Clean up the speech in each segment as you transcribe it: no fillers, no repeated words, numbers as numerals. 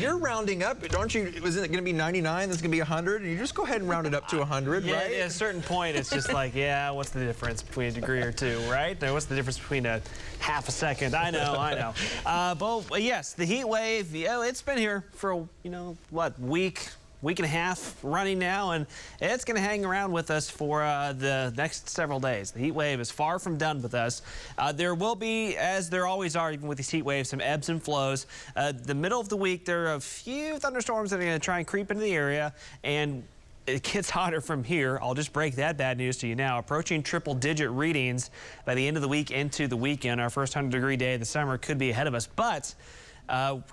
You're rounding up, aren't you? Isn't it going to be 99? That's going to be 100? And you just go ahead and round it up to 100, yeah, right? At a certain point, it's just like, yeah, what's the difference between a degree or two, right? What's the difference between a half a second? I know. But yes, the heat wave, it's been here for, week and a half running now, and it's going to hang around with us for the next several days. The heat wave is far from done with us. There will be, as there always are, even with these heat waves, some ebbs and flows. The middle of the week, there are a few thunderstorms that are going to try and creep into the area, and it gets hotter from here. I'll just break that bad news to you now. Approaching triple-digit readings by the end of the week into the weekend. Our first 100-degree day of the summer could be ahead of us, but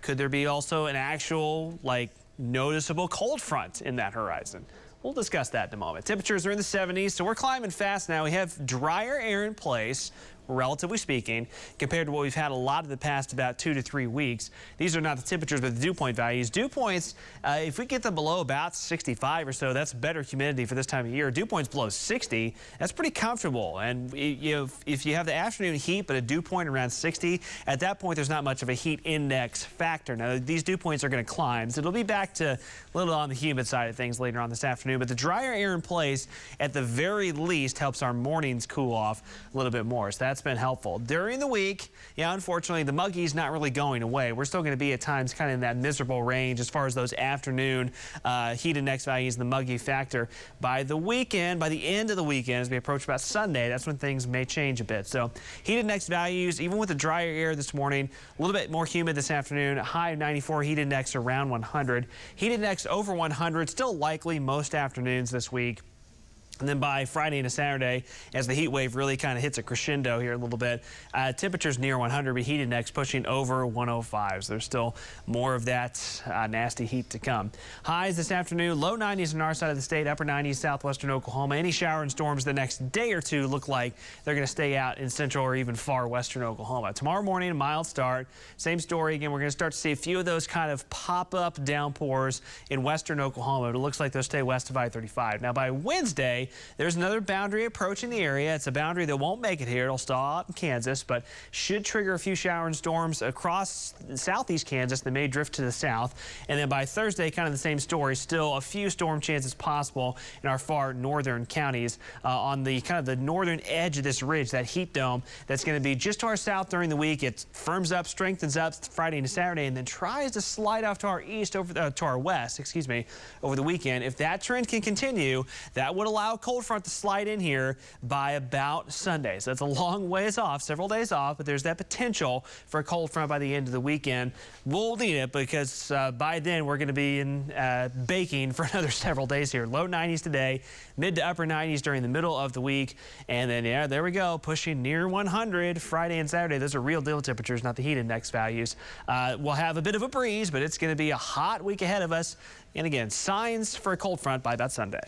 could there be also an actual, noticeable cold front in that horizon? We'll discuss that in a moment. Temperatures are in the 70s, so we're climbing fast now. We have drier air in place, relatively speaking, compared to what we've had a lot of the past about 2 to 3 weeks. These are not the temperatures, but the dew point values. Dew points, if we get them below about 65 or so, that's better humidity for this time of year. Dew points below 60, that's pretty comfortable. And if you have the afternoon heat, but a dew point around 60, at that point, there's not much of a heat index factor. Now, these dew points are going to climb, so it'll be back to a little on the humid side of things later on this afternoon. But the drier air in place, at the very least, helps our mornings cool off a little bit more. So that's been helpful. During the week, unfortunately, the muggy's not really going away. We're still going to be at times kind of in that miserable range as far as those afternoon heat index values and the muggy factor. By the weekend, by the end of the weekend, as we approach about Sunday, that's when things may change a bit. So heat index values, even with the drier air this morning, a little bit more humid this afternoon, high of 94, heat index around 100. Heat index over 100, still likely most afternoons this week. And then by Friday and Saturday, as the heat wave really kind of hits a crescendo here a little bit, temperatures near 100, but heat index pushing over 105. So there's still more of that nasty heat to come. Highs this afternoon, low 90s on our side of the state, upper 90s southwestern Oklahoma. Any shower and storms the next day or two look like they're going to stay out in central or even far western Oklahoma. Tomorrow morning, a mild start. Same story again. We're going to start to see a few of those kind of pop-up downpours in western Oklahoma. It looks like they'll stay west of I-35. Now by Wednesday, there's another boundary approaching the area. It's a boundary that won't make it here. It'll stall out in Kansas, but should trigger a few shower and storms across southeast Kansas that may drift to the south. And then by Thursday, kind of the same story. Still a few storm chances possible in our far northern counties on the kind of the northern edge of this ridge, that heat dome that's going to be just to our south during the week. It firms up, strengthens up Friday and Saturday, and then tries to slide off to our east to our west, over the weekend. If that trend can continue, that would allow a cold front to slide in here by about Sunday. So that's a long ways off, several days off, but there's that potential for a cold front by the end of the weekend. We'll need it because by then we're going to be in baking for another several days here. Low 90s today, mid to upper 90s during the middle of the week. And then, there we go, pushing near 100 Friday and Saturday. Those are real deal temperatures, not the heat index values. We'll have a bit of a breeze, but it's going to be a hot week ahead of us. And again, signs for a cold front by about Sunday.